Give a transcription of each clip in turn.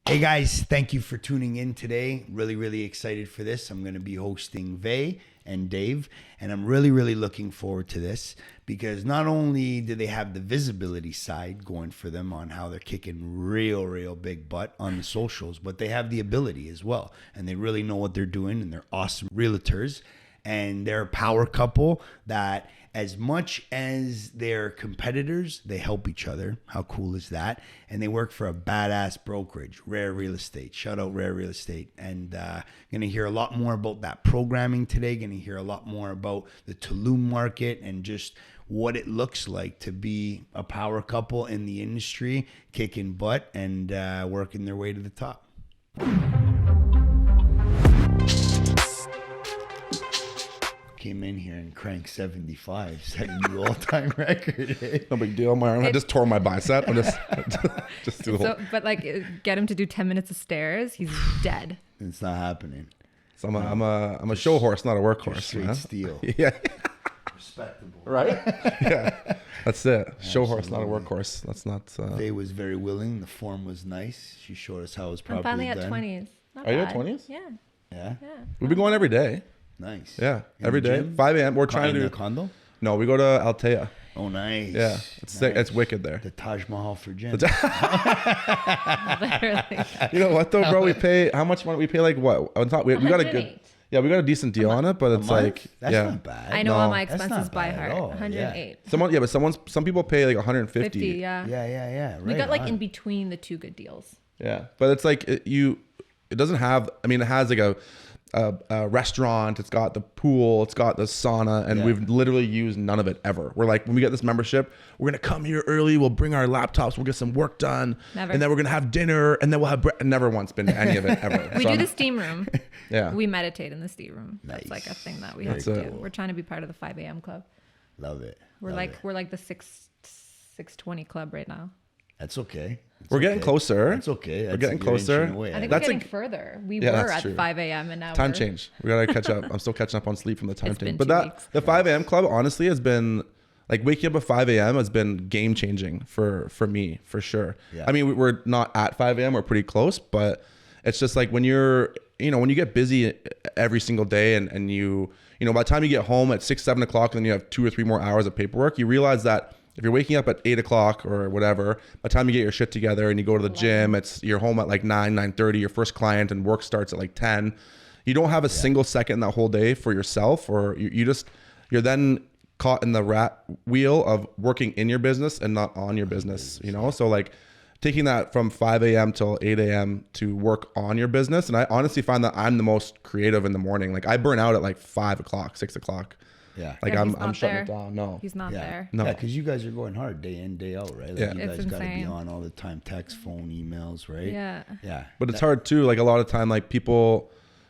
Hey guys, thank you for tuning in today. Really excited for this. I'm going to be hosting Vey and Dave, and I'm really looking forward to this because not only do they have the visibility side going for them on how they're kicking real big butt on the socials, but they have the ability as well, and they really know what they're doing, and they're awesome realtors, and they're a power couple that as much as they're competitors, they help each other. How cool is that? And they work for a badass brokerage, Rare Real Estate. Shout out Rare Real Estate. And going to hear a lot more about that programming today. Going to hear a lot more about the Tulum market and just what it looks like to be a power couple in the industry, kicking butt and working their way to the top. Came in here and cranked 75, setting the all-time record. No big deal. I just tore my bicep. I'm just too so, but like, get him to do 10 minutes of stairs, he's dead. It's not happening. So I'm a show horse, not a workhorse. Straight steel. Yeah. Respectable. Right? Yeah. That's it. Show Absolutely. horse, not a workhorse. That's not. They was very willing. The form was nice. She showed us how it was I'm properly finally at done. 20s. Not Are you at bad. 20s? Yeah. Yeah. We've been going every day. Nice. Yeah. In Every the day. gym? 5 a.m. We're trying In to the do. condo? No, we go to Altea. Oh, nice. Yeah. It's sick. It's wicked there. The Taj Mahal for gym. Literally. You know what though, bro? We pay how much money? We pay like what? On top, we got a good. 108. Yeah, we got a decent deal on it, but it's month? like That's yeah. not bad. I know No. all my That's expenses not by bad at heart. all, 108. Some people pay like 150. 50, yeah. Yeah. Right We got like on. in between the two good deals. Yeah, but it's like it doesn't have. I mean, it has like a restaurant. It's got the pool. It's got the sauna, and Yeah. we've literally used none of it ever. We're like, when we get this membership, we're gonna come here early. We'll bring our laptops. We'll get some work done, Never. and then we're gonna have dinner, and then we'll have. Never once been to any of it ever. We So do I'm- the steam room. Yeah. We meditate in the steam room. That's Nice. like a thing that we Very have to do. cool. We're trying to be part of the 5 a.m. club. Love it. We're Love like it. we're like the 620 club right now. That's okay. It's We're getting okay. closer. That's okay. We're getting you're inching closer. away. I think That's we're getting like- further. We Yeah, were that's at true. 5 a.m. and now Time we're, change. We gotta catch up. I'm still catching up on sleep from the time It's change. been But 2 weeks. the 5 a.m. club honestly has been like waking up at 5 a.m. has been game changing for me for sure. Yeah. I mean, we're not at 5 a.m. We're pretty close, but it's just like when when you get busy every single day and you by the time you get home at 6-7 o'clock and then you have 2 or 3 more hours of paperwork, you realize that if you're waking up at 8 o'clock or whatever, by the time you get your shit together and you go to the gym, you're home at like 9:30, your first client, and work starts at like 10. You don't have a single second that whole day for yourself, or you're then caught in the rat wheel of working in your business and not on your business, So like taking that from 5 a.m. till 8 a.m. to work on your business. And I honestly find that I'm the most creative in the morning. Like I burn out at like 5 o'clock, 6 o'clock. Yeah. Like Yeah, I'm he's not shutting there. it down. No. He's not Yeah. there. No. Yeah, because you guys are going hard day in, day out, right? Like Yeah. you It's guys got to be insane. on all the time, text, phone, emails, right? Yeah. Yeah. But it's hard too. Like a lot of time, like people,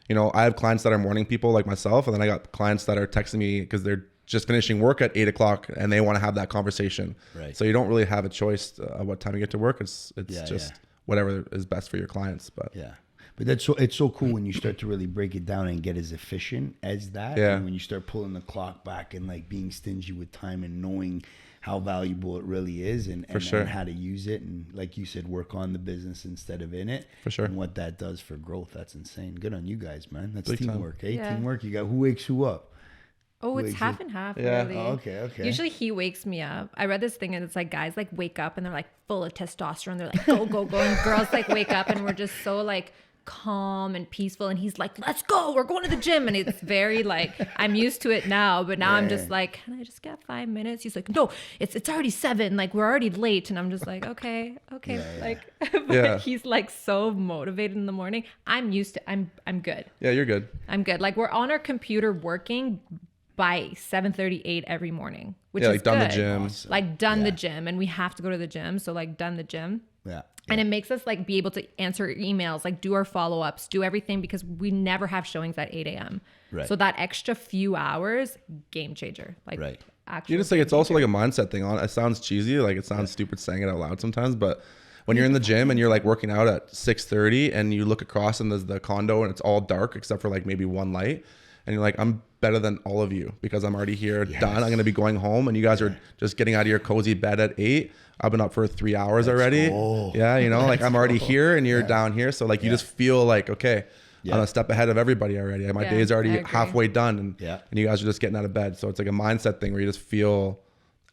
I have clients that are morning people like myself. And then I got clients that are texting me because they're just finishing work at 8 o'clock and they want to have that conversation. Right. So you don't really have a choice what time you get to work. It's Yeah, just yeah. whatever is best for your clients. But Yeah. But it's so cool when you start to really break it down and get as efficient as that. Yeah. And when you start pulling the clock back and like being stingy with time and knowing how valuable it really is and sure. and how to use it. And like you said, work on the business instead of in it. For sure. And what that does for growth. That's insane. Good on you guys, man. That's Big time. teamwork. Eh? Yeah. Teamwork. You got who wakes who up. Oh, it's Wakes half up. and half, Yeah. really. Oh, okay. Usually he wakes me up. I read this thing and it's like guys like wake up and they're like full of testosterone. They're like go. And girls like wake up and we're just so like calm and peaceful. And he's like, let's go. We're going to the gym. And it's very like, I'm used to it now. But now I'm just like, can I just get 5 minutes? He's like, no, it's already 7. Like we're already late. And I'm just like, okay. Yeah. Like, but Yeah. he's like so motivated in the morning. I'm used to, I'm good. yeah, you're good. I'm good. Like we're on our computer working by 7:38 every morning, which Yeah, is like done the good. gym. Awesome. Like done Yeah. the gym, and we have to go to the gym. So like done the gym. Yeah. And it makes us like be able to answer emails, like do our follow-ups, do everything because we never have showings at 8 a.m. Right. So that extra few hours, game changer. Like Right. actually. You just like it's also like a mindset thing. It sounds cheesy, like it sounds stupid saying it out loud sometimes, but when you're in the gym and you're like working out at 6:30 and you look across and there's the condo and it's all dark except for like maybe one light, and you're like, I'm better than all of you because I'm already here, done. I'm going to be going home, and you guys are just getting out of your cozy bed at 8. I've been up for 3 hours already. Yeah, you know, like I'm already here and you're down here. So like you just feel like, okay, I'm a step ahead of everybody already. My day's already halfway done, and you guys are just getting out of bed. So it's like a mindset thing where you just feel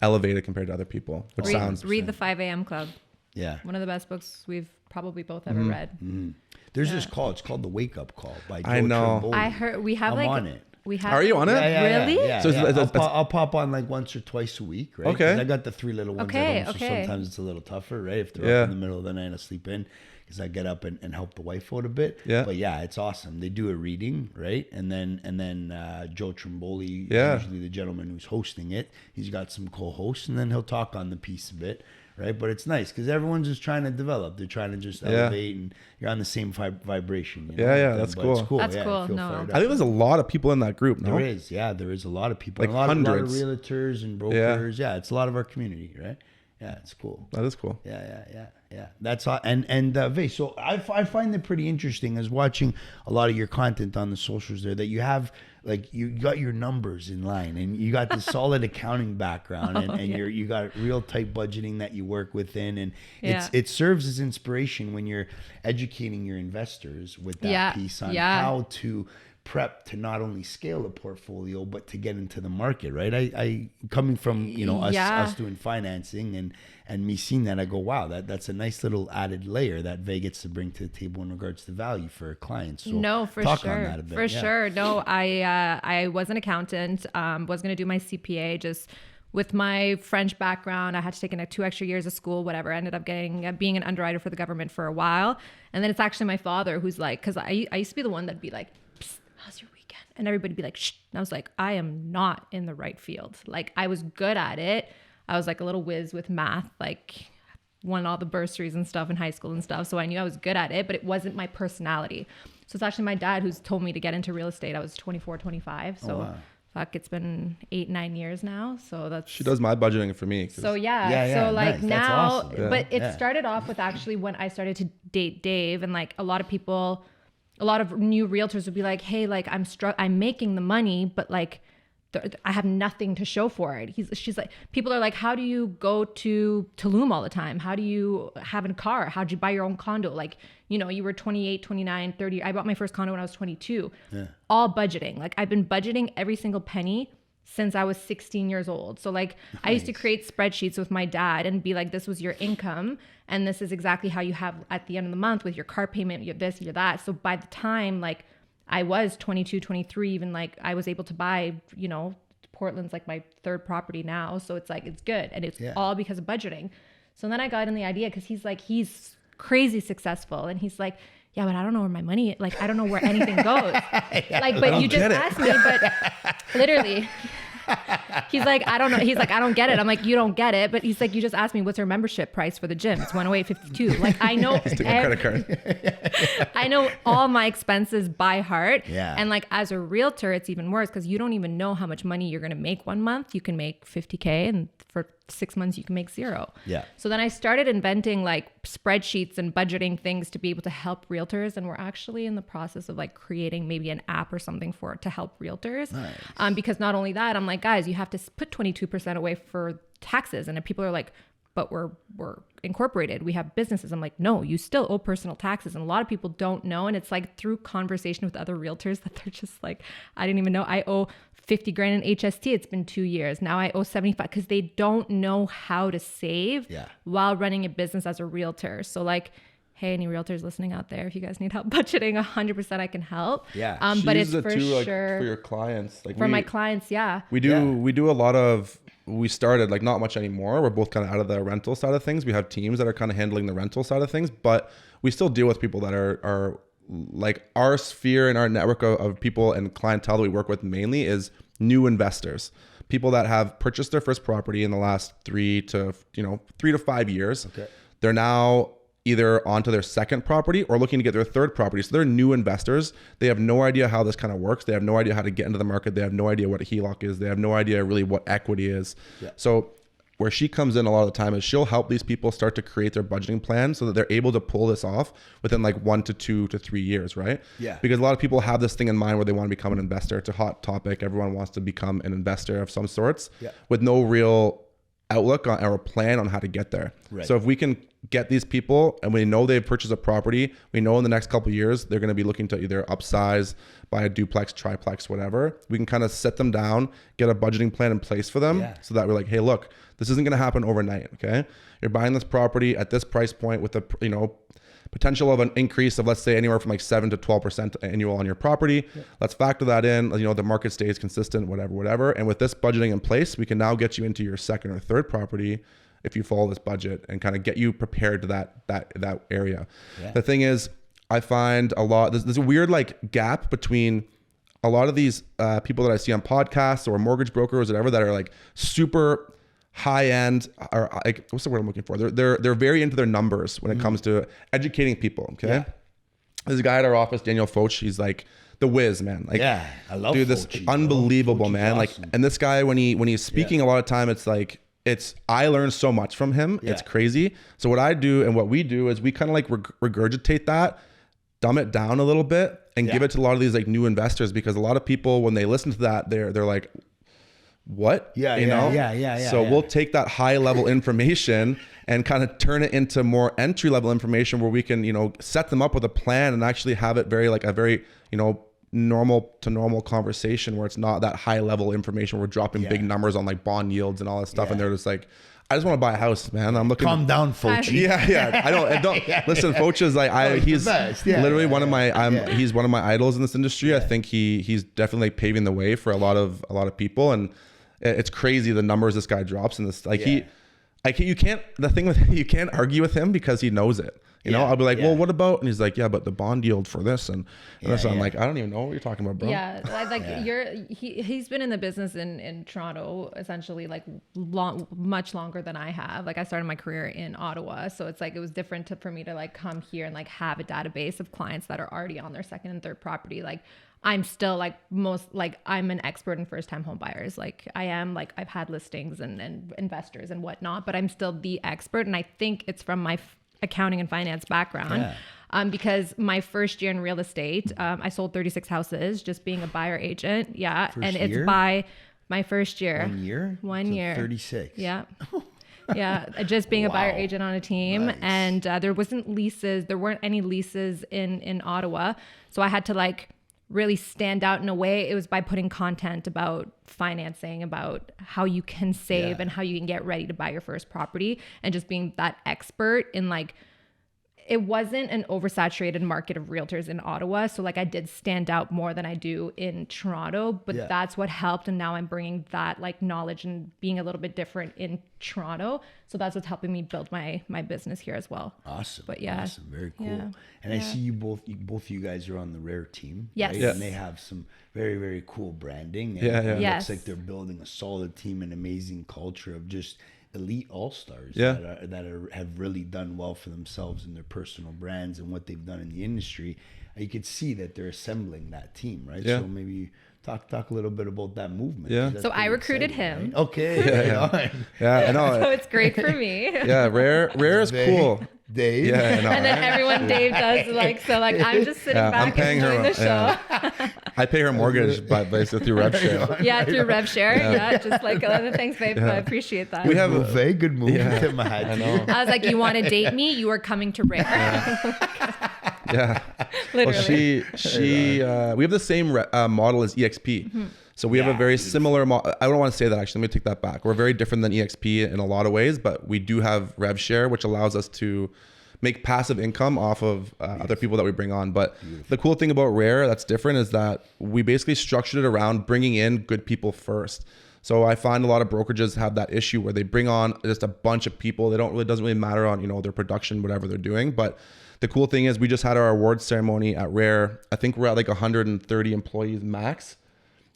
elevated compared to other people, which read the 5 a.m. Club. Yeah. One of the best books we've probably both ever read. There's this call. It's called The Wake Up Call by Joe I know. Tramboli. I heard we have I'm on it. We have. Are you on it? Really? Yeah. So I'll pop on like once or twice a week, right? Okay. 'Cause I got the 3 little ones at home, so sometimes it's a little tougher, right? If they're up in the middle of the night, I sleep in because I get up and help the wife out a bit. Yeah. But yeah, it's awesome. They do a reading, right? And then Joe Tramboli, Yeah. usually the gentleman who's hosting it, he's got some co-hosts, and then he'll talk on the piece a bit. Right, but it's nice because everyone's just trying to develop. They're trying to just elevate, and you're on the same vibration. You know? That's But cool. It's cool. That's yeah, cool. I feel No. fired up. I think there's a lot of people in that group. No, There is, there is a lot of people, Like a lot of hundreds. realtors and brokers. Yeah, it's a lot of our community, right? Yeah, it's cool. That is cool. Yeah. That's all. And Vey, so I find it pretty interesting as watching a lot of your content on the socials there that you have, like, you got your numbers in line and you got this solid accounting background and you got real tight budgeting that you work within, and it serves as inspiration when you're educating your investors with that piece on how to prep to not only scale a portfolio but to get into the market, right? I coming from us doing financing and me seeing that, I go, wow, that's a nice little added layer that Vey gets to bring to the table in regards to value for clients. So no, for talk sure, on that a bit. For sure. No, I was an accountant. Was going to do my CPA. Just with my French background, I had to take in 2 extra years of school. Whatever. I ended up being an underwriter for the government for a while, and then it's actually my father who's like, because I used to be the one that'd be like, how's your weekend? And everybody'd be like, shh. And I was like, I am not in the right field. Like, I was good at it. I was like a little whiz with math, like won all the bursaries and stuff in high school and stuff. So I knew I was good at it, but it wasn't my personality. So it's actually my dad who's told me to get into real estate. I was 24, 25. So fuck, it's been 8-9 years now. So that's... She does my budgeting for me. So so like nice. Now, awesome. But it started off with actually when I started to date Dave, and like a lot of new realtors would be like, hey, like I'm making the money, but like I have nothing to show for it. She's like, people are like, how do you go to Tulum all the time? How do you have a car? How'd you buy your own condo? Like, you were 28, 29, 30. I bought my first condo when I was 22. Yeah. All budgeting. Like, I've been budgeting every single penny since I was 16 years old. So like nice. I used to create spreadsheets with my dad and be like, this was your income, and this is exactly how you have at the end of the month with your car payment, your this, your that. So by the time like I was 22, 23, even like I was able to buy, Portland's like my 3rd property now. So it's like, it's good. And it's all because of budgeting. So then I got in the idea, because he's crazy successful. And he's like, yeah, but I don't know where my money, like, I don't know where anything goes. Like, but you just asked me, but literally, he's like, I don't know. He's like, I don't get it. I'm like, you don't get it. But he's like, you just asked me, what's our membership price for the gym? It's $108.52. Like, I know, credit card. I know all my expenses by heart. Yeah. And like, as a realtor, it's even worse because you don't even know how much money you're going to make one month. You can make $50K, and for 6 months you can make 0. Yeah. So then I started inventing like spreadsheets and budgeting things to be able to help realtors, and we're actually in the process of like creating maybe an app or something to help realtors. Nice. Because not only that, I'm like, guys, you have to put 22% away for taxes, and if people are like, but we're incorporated, we have businesses. I'm like, no, you still owe personal taxes. And a lot of people don't know. And it's like through conversation with other realtors that they're just like, I didn't even know I owe 50 grand in HST. It's been 2 years. Now I owe 75, because they don't know how to save while running a business as a realtor. So like, hey, any realtors listening out there, if you guys need help budgeting, 100% I can help. Yeah. But it's for sure like, for your clients. Like for my clients. Yeah. We do a lot of, we started like not much anymore. We're both kind of out of the rental side of things. We have teams that are kind of handling the rental side of things, but we still deal with people that are like our sphere and our network of people and clientele that we work with mainly is new investors, people that have purchased their first property in the last 3 to 5 years. Okay. They're now either onto their second property or looking to get their third property. So they're new investors. They have no idea how this kind of works. They have no idea how to get into the market. They have no idea what a HELOC is. They have no idea really what equity is. Yeah. So where she comes in a lot of the time is she'll help these people start to create their budgeting plan so that they're able to pull this off within like 1 to 2 to 3 years, right? Yeah. Because a lot of people have this thing in mind where they want to become an investor. It's a hot topic. Everyone wants to become an investor of some sorts with no real outlook on, or a plan on how to get there. Right. So if we can get these people and we know they've purchased a property, we know in the next couple of years they're going to be looking to either upsize, buy a duplex, triplex, whatever. We can kind of set them down, get a budgeting plan in place for them so that we're like, hey, look, this isn't going to happen overnight. Okay. You're buying this property at this price point with a, potential of an increase of, let's say, anywhere from like 7 to 12% annual on your property. Let's factor that in. The market stays consistent, whatever. And with this budgeting in place, we can now get you into your second or third property if you follow this budget and kind of get you prepared to that area. Yeah. The thing is, I find there's a weird like gap between a lot of these people that I see on podcasts or mortgage brokers or whatever that are like super high end, or like, what's the word I'm looking for? They're very into their numbers when it comes to educating people. Okay. Yeah. There's a guy at our office, Daniel Foch. He's like the whiz, man. Like, yeah, I love dude, this unbelievable, man. Awesome. Like, and this guy, when he's speaking, a lot of time, it's like, I learned so much from him. Yeah. It's crazy. So what I do and what we do is we kind of like regurgitate that, dumb it down a little bit, and give it to a lot of these like new investors, because a lot of people, when they listen to that, they're like, what? Yeah. So we'll take that high level information and kind of turn it into more entry level information where we can, set them up with a plan and actually have it very normal to normal conversation where it's not that high level information. We're dropping big numbers on like bond yields and all that stuff. And they're just like, I just want to buy a house, man. I'm looking. Calm down, Foch. Yeah. I don't listen. Foch is like, he's literally one of my, he's one of my idols in this industry. Yeah. I think he's definitely like paving the way for a lot of people. And it's crazy the numbers this guy drops in this. Like you can't argue with him because he knows it. I'll be like, well, what about? And he's like, yeah, but the bond yield for this and so I'm like, I don't even know what you're talking about, bro. Yeah, he's been in the business in Toronto essentially like much longer than I have. Like I started my career in Ottawa, so it's like it was different for me to like come here and like have a database of clients that are already on their second and third property. Like I'm still like I'm an expert in first time home buyers. Like I am, like I've had listings and investors and whatnot, but I'm still the expert. And I think it's from my accounting and finance background. Because my first year in real estate, I sold 36 houses just being a buyer agent. Yeah. It's by my first year. 1 year? 1 year. 36. Yeah. Yeah, just being a buyer agent on a team. Nice. And there weren't any leases in Ottawa. So I had to like really stand out in a way. It was by putting content about financing, about how you can save and how you can get ready to buy your first property, and just being that expert in like, it wasn't an oversaturated market of realtors in Ottawa. So like I did stand out more than I do in Toronto, but that's what helped. And now I'm bringing that like knowledge and being a little bit different in Toronto. So that's what's helping me build my business here as well. Awesome. But awesome. Very cool. Yeah. And I see you both of you guys are on the Rare team. Yes. Right? And they have some very, very cool branding. And it looks like they're building a solid team, an amazing culture of just elite all-stars that have really done well for themselves and their personal brands and what they've done in the industry. You could see that they're assembling that team, right? So maybe talk a little bit about that movement. Yeah. So I recruited him. Right? Okay. I know. So it's great for me. Yeah, Rare is cool. Dave. Yeah, no, and then everyone Dave does I'm just sitting back I'm paying and enjoying the show. I pay her mortgage by through RevShare. Yeah, through RevShare. Yeah, just like thanks, babe. I appreciate that. We have a very good move. I know. I was like, you want to date me? You are coming to Rare. Yeah. Literally. Well, we have the same model as EXP. Mm-hmm. So we have a very similar model. I don't want to say that, actually. Let me take that back. We're very different than EXP in a lot of ways, but we do have RevShare, which allows us to make passive income off of other people that we bring on. But the cool thing about Rare that's different is that we basically structured it around bringing in good people first. So I find a lot of brokerages have that issue where they bring on just a bunch of people. Doesn't really matter on, their production, whatever they're doing. But the cool thing is we just had our awards ceremony at Rare. I think we're at like 130 employees max.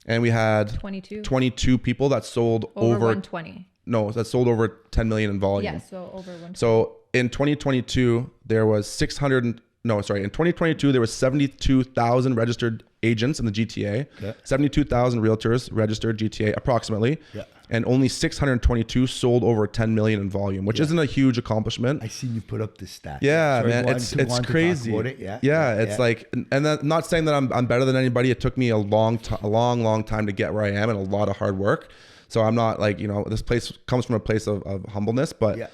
And we had 22 people that sold over 120. No, that sold over 10 million in volume. Yeah, so over 120. So in 2022, there was 2022, there was 72,000 registered agents in the GTA, 72,000 realtors registered GTA approximately. Yeah. and only 622 sold over 10 million in volume, which isn't a huge accomplishment. I see you put up the stats. Yeah, Sorry, man, it's crazy. It's like, and I'm not saying that I'm better than anybody. It took me a long time to get where I am, and a lot of hard work. So I'm not like, this place comes from a place of humbleness, but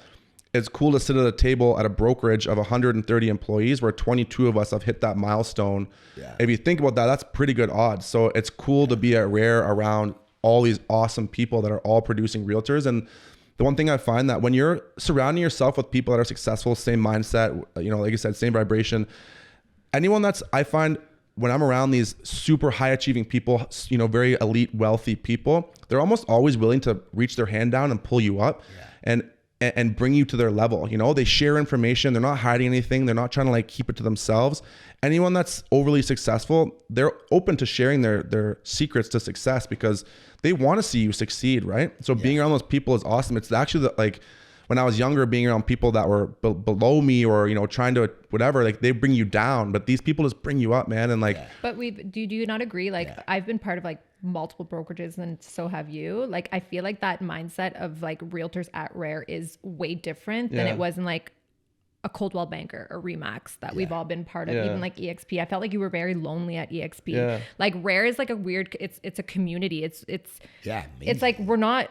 it's cool to sit at a table at a brokerage of 130 employees where 22 of us have hit that milestone. Yeah. If you think about that, that's pretty good odds. So it's cool to be at Rare around all these awesome people that are all producing realtors. And the one thing I find that when you're surrounding yourself with people that are successful, same mindset, like you said, same vibration, I find when I'm around these super high achieving people, very elite, wealthy people, they're almost always willing to reach their hand down and pull you up and bring you to their level. They share information. They're not hiding anything. They're not trying to like keep it to themselves. Anyone that's overly successful, they're open to sharing their secrets to success because they want to see you succeed, right? So being around those people is awesome. It's actually like when I was younger, being around people that were below me or, trying to whatever, like they bring you down, but these people just bring you up, man. And like, but do you not agree? Like I've been part of like multiple brokerages and so have you. Like, I feel like that mindset of like realtors at Rare is way different than it was in like a Coldwell Banker or Remax that we've all been part of, even like EXP. I felt like you were very lonely at EXP. Like Rare is like a weird, it's a community. It's like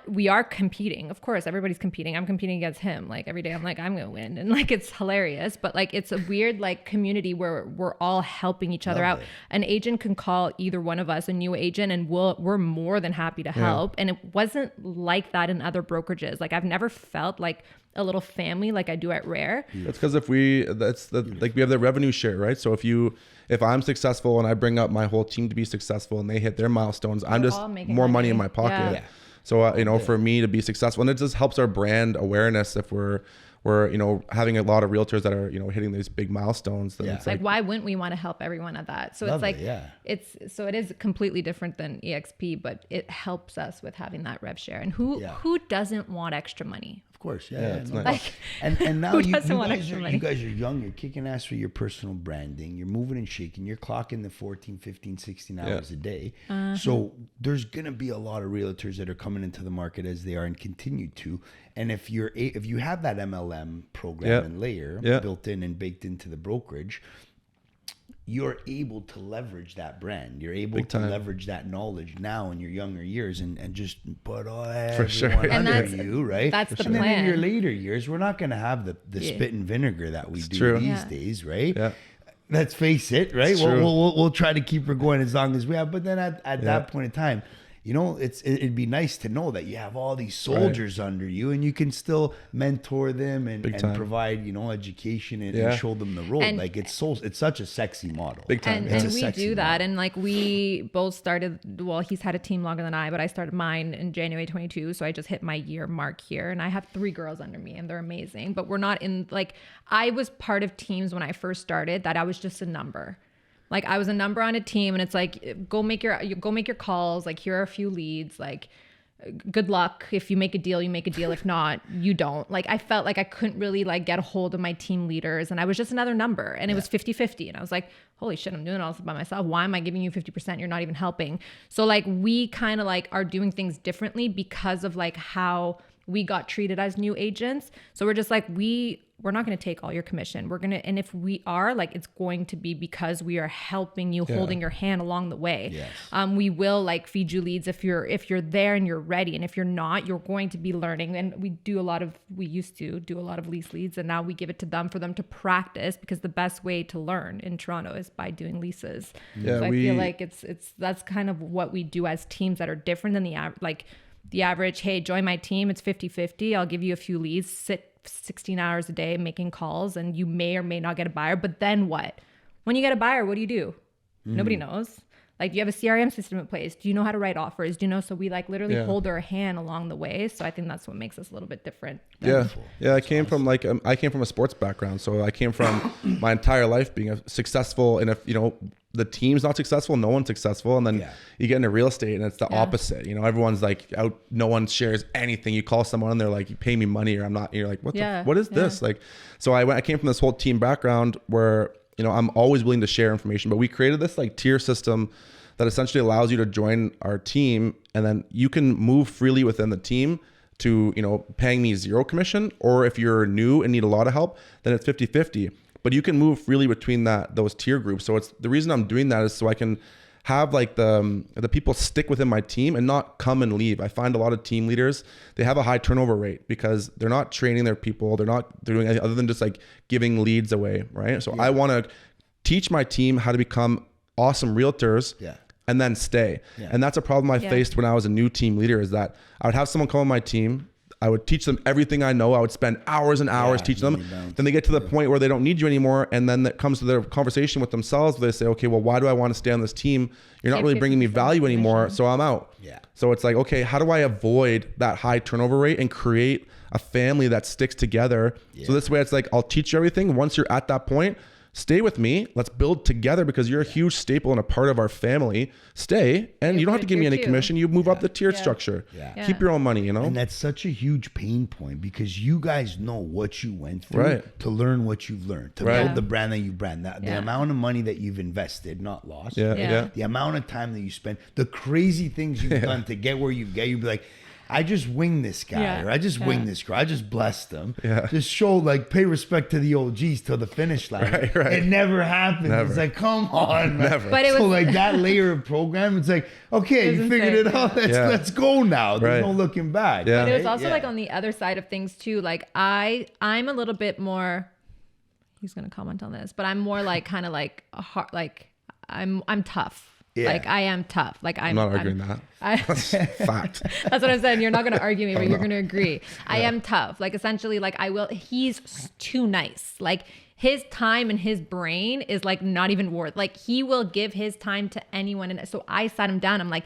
we are competing. Of course, everybody's competing. I'm competing against him. Like every day I'm like, I'm going to win. And like, it's hilarious, but like, it's a weird like community where we're all helping each other out. An agent can call either one of us, a new agent, and we're more than happy to help. And it wasn't like that in other brokerages. Like I've never felt like a little family like I do at Rare. That's because we have the revenue share, right? So if I'm successful and I bring up my whole team to be successful and they hit their milestones, I'm just more money in my pocket. So for me to be successful, and it just helps our brand awareness if we're having a lot of realtors that are hitting these big milestones. Then it's like why wouldn't we want to help everyone at that? So it is completely different than EXP, but it helps us with having that rev share. And who doesn't want extra money? Of course, it's nice. Like, and now you guys are young, you're kicking ass for your personal branding, you're moving and shaking, you're clocking the 14, 15, 16 hours a day. So there's gonna be a lot of realtors that are coming into the market as they are and continue to. And if you have that MLM program and layer built in and baked into the brokerage, you're able to leverage that brand. You're able to leverage that knowledge now in your younger years and just put everyone under you, right? That's the plan. And then in your later years, we're not going to have the spit and vinegar that we do these days, right? Yeah. Let's face it, right? We'll try to keep her going as long as we have. But then at that point in time, it'd be nice to know that you have all these soldiers under you and you can still mentor them and provide, education and show them the road. And like it's such a sexy model. Big time. And we do that. And like we both started, he's had a team longer than I, but I started mine in January 22. So I just hit my year mark here and I have 3 girls under me and they're amazing, but we're not in I was part of teams when I first started that I was just a number. Like I was a number on a team and it's like, go make your calls. Like here are a few leads, like good luck. If you make a deal, you make a deal. If not, you don't. Like I felt like I couldn't really like get a hold of my team leaders and I was just another number and it was 50-50. And I was like, holy shit, I'm doing it all by myself. Why am I giving you 50%? You're not even helping. So like we kind of like are doing things differently because of like how we got treated as new agents. So we're just like, we're not going to take all your commission. And if we are, like, it's going to be because we are helping you, holding your hand along the way. Yes. We will like feed you leads if you're there and you're ready. And if you're not, you're going to be learning. And we used to do a lot of lease leads and now we give it to them for them to practice because the best way to learn in Toronto is by doing leases. Yeah, so I feel like that's kind of what we do as teams that are different than the average, hey, join my team. It's 50-50. I'll give you a few leads, sit 16 hours a day making calls and you may or may not get a buyer. But then what? When you get a buyer, what do you do? Nobody knows. Like, do you have a CRM system in place? Do you know how to write offers? Do you know? So we like literally hold their hand along the way. So I think that's what makes us a little bit different. I came from a sports background. So I came from my entire life being successful and the team's not successful, no one's successful. And then you get into real estate and it's the opposite. Everyone's like out, no one shares anything. You call someone and they're like, you pay me money or I'm not, you're like, what is this? Like, so I came from this whole team background where, I'm always willing to share information, but we created this like tier system that essentially allows you to join our team, and then you can move freely within the team to, you know, paying me 0 commission, or if you're new and need a lot of help, then it's 50-50. But you can move freely between those tier groups. So it's the reason I'm doing that is so I can have like the people stick within my team and not come and leave. I find a lot of team leaders, they have a high turnover rate because they're not training their people. They're doing anything other than just like giving leads away, right? So I want to teach my team how to become awesome realtors and then stay. And that's a problem I faced when I was a new team leader, is that I would have someone come on my team. I would teach them everything I know. I would spend hours and hours teaching them. Then they get to the point where they don't need you anymore. And then that comes to their conversation with themselves where they say, okay, well, why do I want to stay on this team? You're not really bringing me value anymore. So I'm out. So it's like, okay, how do I avoid that high turnover rate and create a family that sticks together? So this way it's like, I'll teach you everything. Once you're at that point, stay with me. Let's build together because you're a huge staple and a part of our family. Stay, and you don't have to give me any commission. You move up the tiered structure. Keep your own money, you know? And that's such a huge pain point because you guys know what you went through to learn what you've learned, to build the brand that you brand. The amount of money that you've invested, not lost. The amount of time that you spend, the crazy things you've done to get where you get. You'd be like, I just winged this guy, or I just winged this girl. I just blessed them. Just show, like, pay respect to the OGs till the finish line. It never happened. It's like, come on, man. But so like that layer of program, it's like, okay, you figured it out. Let's go now. There's no looking back. But it was also like on the other side of things too. Like I'm a little bit more. He's gonna comment on this, but I'm more like kind of like a hard, like I'm tough. Like I am tough. Like I'm not arguing that. That's fact. That's what I'm saying. You're not going to argue me, but you're going to agree. I am tough. Like essentially, like he's too nice. Like his time and his brain is like not even worth, like he will give his time to anyone. And so I sat him down. I'm like,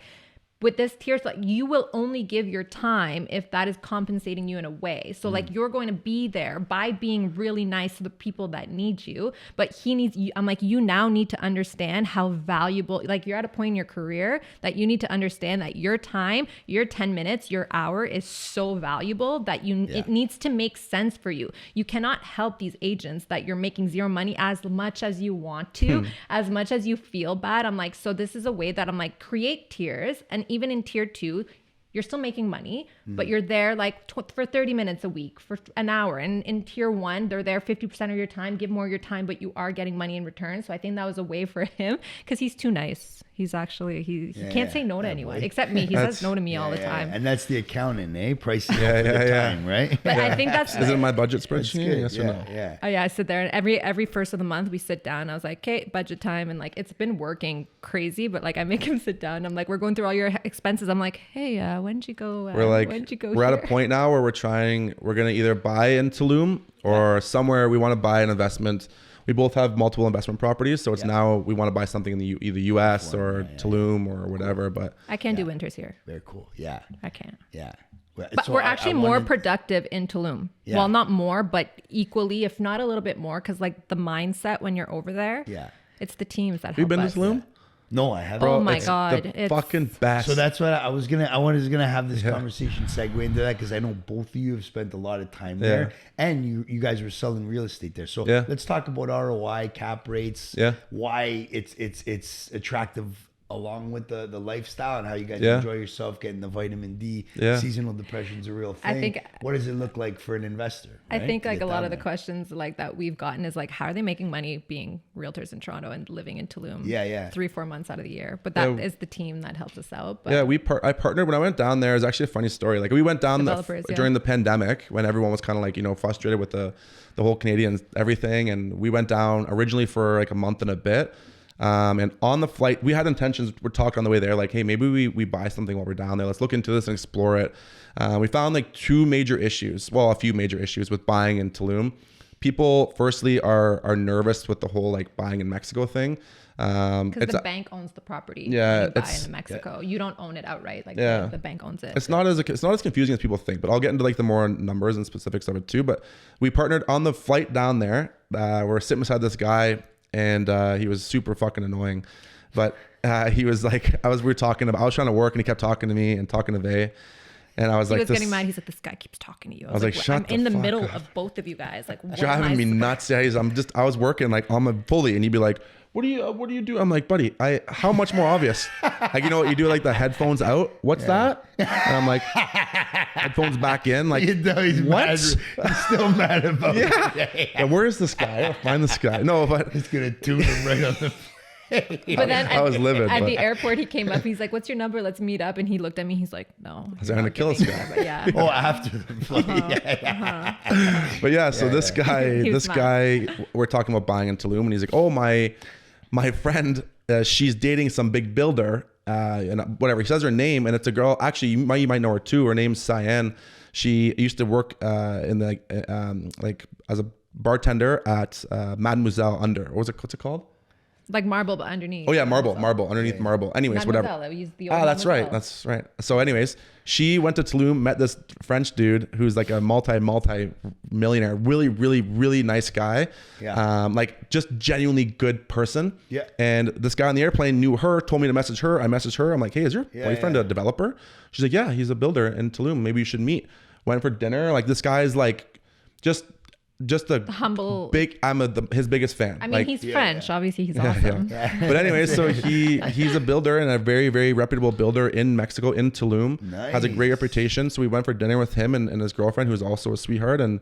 with this tier, like you will only give your time if that is compensating you in a way. So like you're going to be there by being really nice to the people that need you, but he needs you. I'm like, you now need to understand how valuable, like you're at a point in your career that you need to understand that your time, your 10 minutes, your hour is so valuable that it needs to make sense for you. You cannot help these agents that you're making zero money as much as you want to, as much as you feel bad. I'm like, so this is a way that I'm like, create tiers. And even in tier 2, you're still making money, but you're there like for 30 minutes a week, for an hour. And in tier 1, they're there 50% of your time, give more of your time, but you are getting money in return. So I think that was a way for him because he's too nice. He's actually, he can't say no to anyone except me. He says no to me all the time. And that's the accountant, pricing the time, right? But I think that's... Is it in my budget spreadsheet? Yes or no? Oh yeah, I sit there and every first of the month we sit down. I was like, okay, budget time. And like, it's been working crazy, but like I make him sit down. I'm like, we're going through all your expenses. I'm like, hey, when'd you go? We're like, we're at a point now where we're going to either buy in Tulum or somewhere we want to buy an investment. We both have multiple investment properties, so it's now we want to buy something in the either U.S. or Tulum or whatever. But I can't do winters here. Very cool. I can't. But so we're actually more productive in Tulum. Well, not more, but equally, if not a little bit more, because like the mindset when you're over there, it's the teams that help. Have you been us. to Tulum? No, I haven't. Bro, oh my God. It's fucking best. So that's what I was gonna have this conversation segue into that because I know both of you have spent a lot of time there and you guys were selling real estate there. So let's talk about ROI, cap rates, why it's attractive along with the lifestyle and how you guys enjoy yourself, getting the vitamin D. Seasonal depression's a real thing. I think, what does it look like for an investor? I think like a lot of the questions like that we've gotten is like, how are they making money being realtors in Toronto and living in Tulum 3-4 months out of the year? But that is the team that helps us out. But I partnered when I went down there. It's actually a funny story. Like we went down during the pandemic when everyone was kind of like, frustrated with the whole Canadian everything. And we went down originally for like a month and a bit. And on the flight, we had intentions. We're talking on the way there, like, hey, maybe we buy something while we're down there. Let's look into this and explore it. We found like a few major issues with buying in Tulum. People, firstly, are nervous with the whole like buying in Mexico thing. Because the bank owns the property. Yeah, you buy in Mexico. You don't own it outright. Like the bank owns it. It's not as confusing as people think. But I'll get into like the more numbers and specifics of it too. But we partnered on the flight down there. We're sitting beside this guy. And he was super fucking annoying, but he was like, I was trying to work, and he kept talking to me and talking to Vey, and I was like, getting mad. He's like, this guy keeps talking to you. I was like, shut I'm in the middle of both of you guys. Like, driving me nuts. Yeah, I was working like fully, and he'd be like, what do you do? I'm like, buddy, how much more obvious? Like, you know what you do, like the headphones out. What's that? And I'm like, headphones back in. Like, You know he's what? mad. He's still mad about Yeah. it. And where is this guy? I'll find this guy. No, but He's gonna tune him right on the. But then I was livid, at but- the airport, he came up. He's like, "What's your number? Let's meet up." And he looked at me. He's like, "No." I was gonna kill this guy. But yeah. Oh, after the flight. But yeah, so this guy, He was we're talking about buying in Tulum, and he's like, "Oh, my friend, she's dating some big builder, and whatever." He says her name, and it's a girl. Actually, you might know her too. Her name's Cyan. She used to work in the like as a bartender at Mademoiselle Under. What's it called? Like marble, but underneath. Oh yeah, marble underneath marble. Anyways, whatever. Mademoiselle, we use the old That's right. Mademoiselle. That's right. So anyways, she went to Tulum, met this French dude who's like a multi millionaire, really, really, really nice guy. Yeah. Like just genuinely good person. Yeah. And this guy on the airplane knew her, told me to message her. I messaged her. I'm like, hey, is your boyfriend a developer? She's like, yeah, he's a builder in Tulum. Maybe you should meet. Went for dinner. Like this guy's like just a Humble. big. His biggest fan. I mean, like, he's French. Obviously, he's awesome. But anyway, so he's a builder and a very, very reputable builder in Mexico, in Tulum. Has a great Nice. reputation. So we went for dinner with him and his girlfriend, who's also a sweetheart. And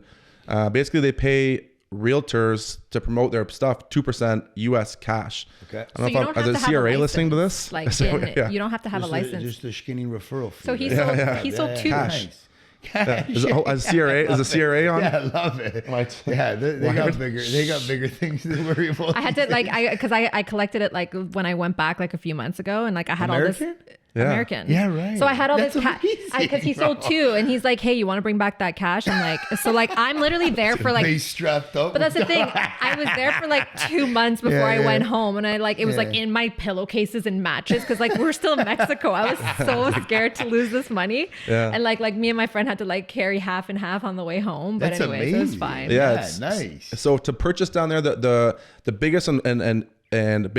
basically they pay realtors to promote their stuff 2% US cash. Okay. I don't So you know don't if have to the have a CRA listening to this. Like, So, yeah. you don't have to have a license. Just a skinny referral fee. So he right? sold. He sold two. Cash. Nice. Is the CRA on? Yeah, I love it. Right. Yeah, they got bigger. They got bigger things to worry about. I had to because I collected it like when I went back like a few months ago, and like I had all American? this Yeah. American. Yeah, right. So I had all That's this cash amazing, because he sold bro. two, and he's like, "Hey, you want to bring back that cash?" I'm like, so like I'm literally there for like. They strapped up. But that's the thing. I was there for like 2 months before I went home, and I like it was like Yeah. in my pillowcases and matches because like we're still in Mexico. I was so scared to lose this money, Yeah. and like me and my friend had to like carry half and half on the way home. But That's anyways, it was amazing. fine. Yeah, Yeah, it's nice. So to purchase down there, the biggest and the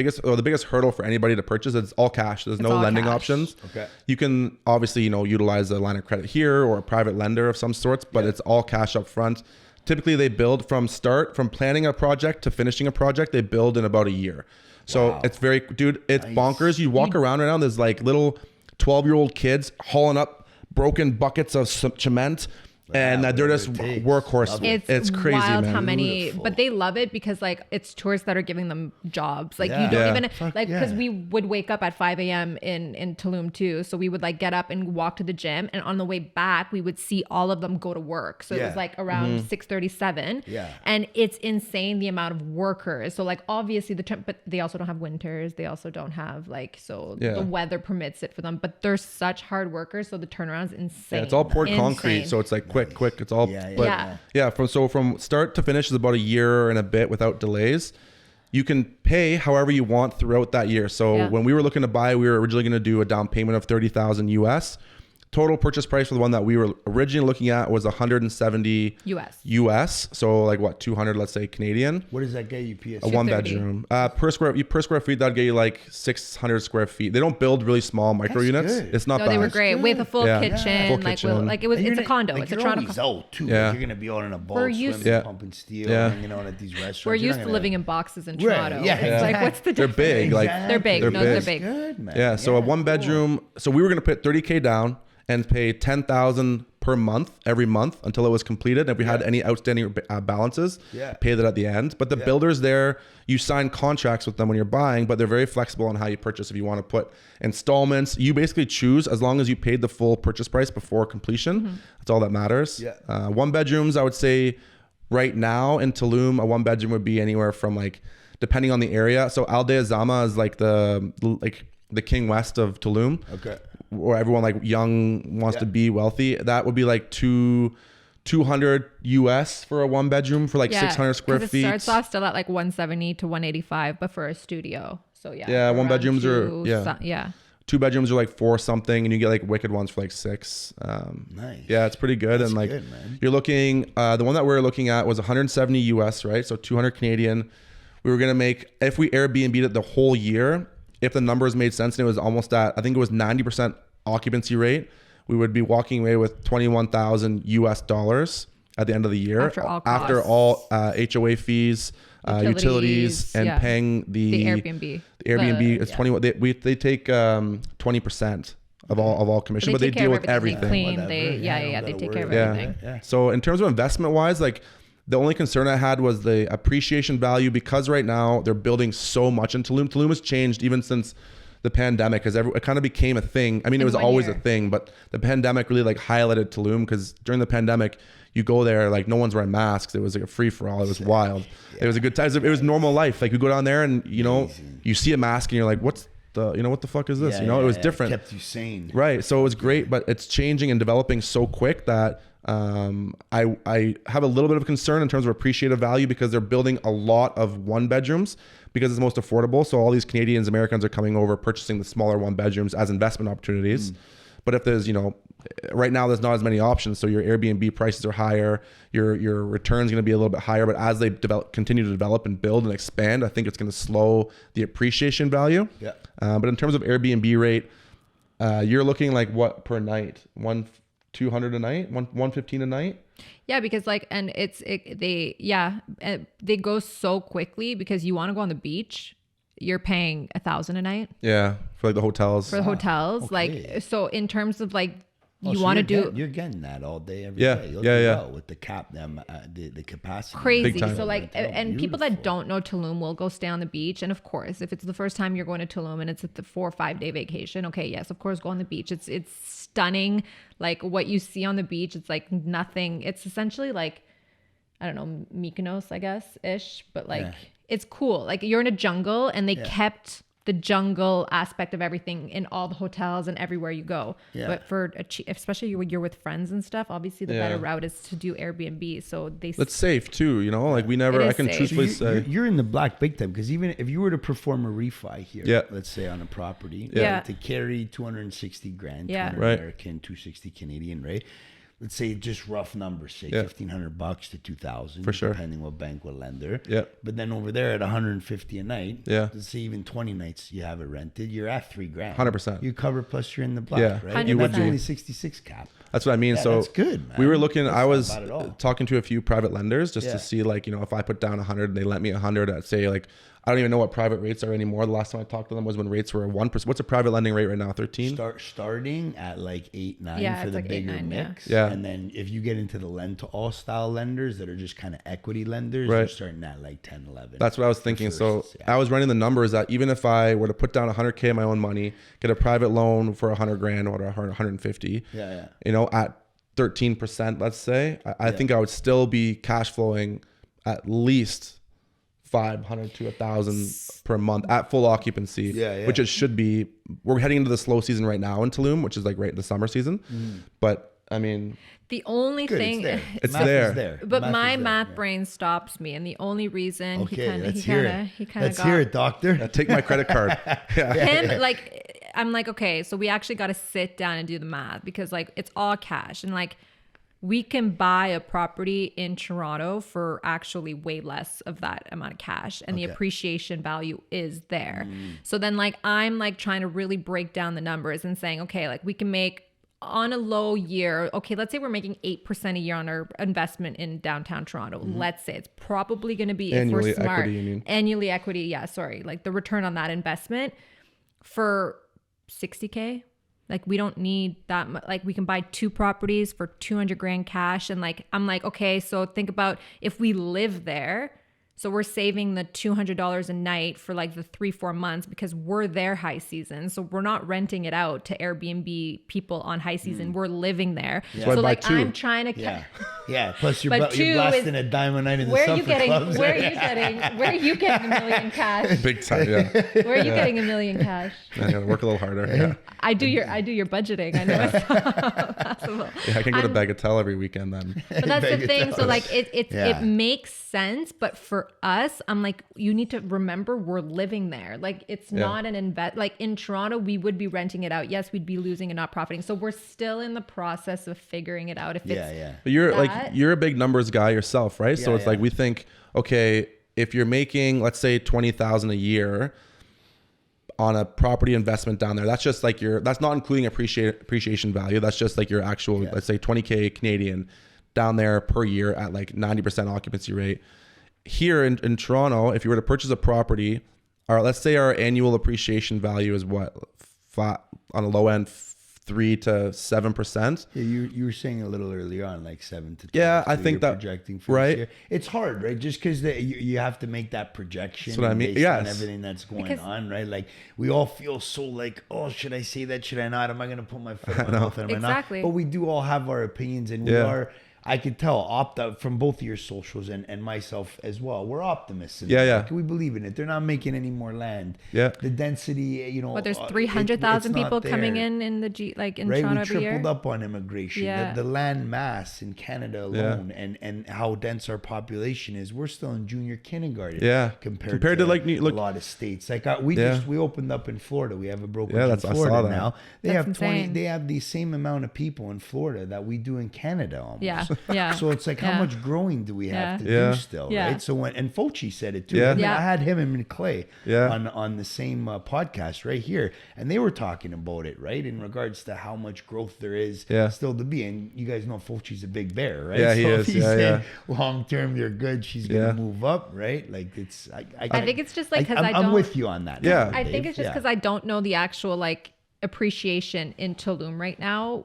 biggest hurdle for anybody to purchase is all cash. There's no all lending cash. options. Okay. You can obviously utilize a line of credit here or a private lender of some sorts, but it's all cash up front. Typically, they build from planning a project to finishing a project. They build in about a year. So Wow. it's it's bonkers. You walk around right now. There's like little 12-year-old kids hauling up broken buckets of cement. And they're whatever just it takes. workhorse. Love it. It's crazy, wild man. how many, Beautiful. but they love it because like it's tourists that are giving them jobs. Like Yeah. you don't Yeah. even Fuck like because yeah. we would wake up at 5 a.m. in Tulum too. So we would like get up and walk to the gym, and on the way back we would see all of them go to work. So it Yeah. was like around 6:37. Yeah. and it's insane the amount of workers. So like obviously but they also don't have winters. They also don't have like Yeah. the weather permits it for them. But they're such hard workers, so the turnaround's insane. Yeah, it's all poured concrete, Insane. so it's like quick. It's all, Yeah, but yeah. from start to finish is about a year and a bit without delays. You can pay however you want throughout that year. So Yeah. when we were looking to buy, we were originally going to do a down payment of 30,000 US. Total purchase price for the one that we were originally looking at was 170 US. US. So like what, 200, let's say Canadian. What does that get you? PS. A one 230. bedroom. Per square feet, that'd get you like 600 square feet. They don't build really small micro units. good. It's not No, bad. they were great with a full Yeah. kitchen. Full Like kitchen. like it was. It's a condo. Like It's a you're Toronto. always out too. Yeah. Like you're gonna be out in a boat, We're used- swimming, Yeah. pumping steel, Yeah. hanging out at these restaurants. We're You're used not to gonna- living in boxes in Right, Toronto. yeah, It's like exactly. what's the They're difference? big. Like They're big. They're No, they're big. big. Good, man. Yeah, so a one bedroom. So we were gonna put 30K down and pay 10,000 per month every month until it was completed. And if we had any outstanding balances, pay that at the end. But the builders there, you sign contracts with them when you're buying, but they're very flexible on how you purchase. If you want to put installments, you basically choose as long as you paid the full purchase price before completion. That's all that matters. Yeah. One bedrooms, I would say right now in Tulum, a one bedroom would be anywhere from like, depending on the area. So Aldea Zama is like the King West of Tulum. Okay. Where everyone like young wants to be wealthy. That would be like 200 US for a one bedroom for like 600 square 'cause feet. It starts off still at like 170 to 185, but for a studio. So yeah. Yeah, one around bedrooms are- two, yeah. yeah. Two bedrooms are like 4 something, and you get like wicked ones for like 6. Nice. Yeah, it's pretty good. That's and like good, man. you're looking, the one that we were looking at was 170 US, right? So 200 Canadian. We were gonna make, if we Airbnb'd it the whole year, if the numbers made sense and it was almost at, I think it was 90% occupancy rate, we would be walking away with 21,000 US dollars at the end of the year After all HOA fees, utilities, and yeah. paying the Airbnb. The Airbnb is 21. They take 20% of all commission, but they deal with everything. They clean. They take care of everything. Yeah. So in terms of investment wise, like the only concern I had was the appreciation value, because right now they're building so much in Tulum. Tulum has changed even since the pandemic, because it kind of became a thing. I mean, it was always a thing, but the pandemic really like highlighted Tulum, because during the pandemic, you go there, like no one's wearing masks. It was like a free for all. It was wild. Yeah. It was a good time. It was normal life. Like you go down there and you see a mask and you're like, what the fuck is this? It was different. It kept you sane. Right. So it was great, but it's changing and developing so quick that I have a little bit of concern in terms of appreciative value, because they're building a lot of 1-bedrooms because it's most affordable. So all these Canadians, Americans are coming over, purchasing the smaller 1-bedrooms as investment opportunities. But if there's, right now there's not as many options. So your Airbnb prices are higher, your return's going to be a little bit higher, but as they continue to develop and build and expand, I think it's going to slow the appreciation value. Yeah. But in terms of Airbnb rate, you're looking like what per night? 200 a night, 115 a night. Yeah, because they go so quickly, because you want to go on the beach, you're paying $1,000 a night. Yeah, for like the hotels. For the hotels, okay. Like, so in terms of like, you want to do. You're getting that all day, every day. You'll do well with the cap, the capacity. Crazy. So like, and people that don't know Tulum will go stay on the beach. And of course, if it's the first time you're going to Tulum and it's the 4 or 5 day vacation, okay, yes, of course, go on the beach. It's stunning. Like what you see on the beach, it's like nothing. It's essentially like, I don't know, Mykonos, I guess, ish, but like it's cool. Like you're in a jungle, and they kept the jungle aspect of everything in all the hotels and everywhere you go. Yeah. But for especially when you're with friends and stuff, obviously the better route is to do Airbnb. So it's safe too, like we never, I can truthfully say you're in the black big time, because even if you were to perform a refi here, let's say on a property, to carry 260 grand, American, 260 Canadian, right? Let's say just rough numbers, say $1,500 to $2,000, for sure, depending what bank, what lender. Yeah. But then over there at 150 a night, let's say even 20 nights you have it rented, you're at $3,000. 100%. You cover plus you're in the black, right? 100%. You would only 66 cap. That's what I mean. So that's good, man. We were looking. I was talking to a few private lenders just to see, like, if I put down 100 and they lent me 100, I'd say like, I don't even know what private rates are anymore. The last time I talked to them was when rates were 1%. What's a private lending rate right now? 13? Starting at like 8, 9 for the like bigger 8, 9, mix. Yeah. And then if you get into the lend to all style lenders that are just kind of equity lenders, you're starting at like 10, 11. That's what I was thinking. So I was running the numbers that even if I were to put down 100K of my own money, get a private loan for 100 grand or 150, at 13%, let's say, I think I would still be cash flowing at least 500 to 1,000 per month at full occupancy, which it should be. We're heading into the slow season right now in Tulum, which is like right in the summer season. But I mean, the only thing it's there. But my math brain stops me, and the only reason he kind of let's hear it, doctor. Take my credit card. Him, like, I'm like, okay, so we actually got to sit down and do the math, because like it's all cash, and like we can buy a property in Toronto for actually way less of that amount of cash, and the appreciation value is there. So then like I'm like trying to really break down the numbers and saying, okay, like we can make on a low year, okay, let's say we're making 8% a year on our investment in downtown Toronto. Let's say it's probably going to be, annually, if we're smart, equity, annually equity. Like the return on that investment for 60K. Like we don't need that much. Like we can buy 2 properties for 200 grand cash. And like, I'm like, okay, so think about if we live there. So we're saving the $200 a night for like the 3-4 months, because we're there high season. So we're not renting it out to Airbnb people on high season. We're living there. So like I'm trying to Plus you're blasting a diamond night in the supper clubs. Where are you getting $1 million cash? Big time, Where are you getting $1 million cash? I gotta work a little harder. Yeah. I do your budgeting. I know it's not possible. I can go to Bagatelle every weekend then. But that's the thing. So like it makes sense, but for us, I'm like, you need to remember we're living there. Like it's not an invest. Like in Toronto, we would be renting it out. Yes, we'd be losing and not profiting. So we're still in the process of figuring it out. If But you're a big numbers guy yourself, right? So it's like we think, okay, if you're making, let's say $20,000 a year on a property investment down there, that's just like that's not including appreciation value. That's just like your actual, let's say 20K Canadian. down there per year at like 90% occupancy rate. Here in Toronto, if you were to purchase a property, or let's say our annual appreciation value is what, on a low end, 3 to 7%. Yeah, you were saying a little earlier on, like 7 to 12. Yeah, so I think you're that projecting for right. this year. It's hard, right? Just because you have to make that projection. That's what I mean. Based on Yes. everything that's going on, right? Like we all feel so like, oh, should I say that? Should I not? Am I going to put my foot in my mouth? Am I not? Exactly. But we do all have our opinions, and we are. I could tell from both of your socials and myself as well. We're optimists. We believe in it. They're not making any more land. Yeah. The density, But there's 300,000 people coming in the in right? Toronto We every year. tripled up on immigration. Yeah. The land mass in Canada alone, and how dense our population is. We're still in junior kindergarten. Yeah. Compared to like a lot of states. Like we opened up in Florida. We have a brokerage in Florida now. They have insane. They have the same amount of people in Florida that we do in Canada almost. Yeah. Yeah. So it's like, how much growing do we have to do still, right? So and Fauci said it too. Yeah. I mean, I had him and Clay Yeah. on the same podcast right here, and they were talking about it, right, in regards to how much growth there is still to be. And you guys know Fauci's a big bear, right? Yeah, so he if is. he's saying long term you're good, she's gonna move up, right? Like it's. I think it's just like because I'm with you on that. Yeah. I think it's just because I don't know the actual like appreciation in Tulum right now.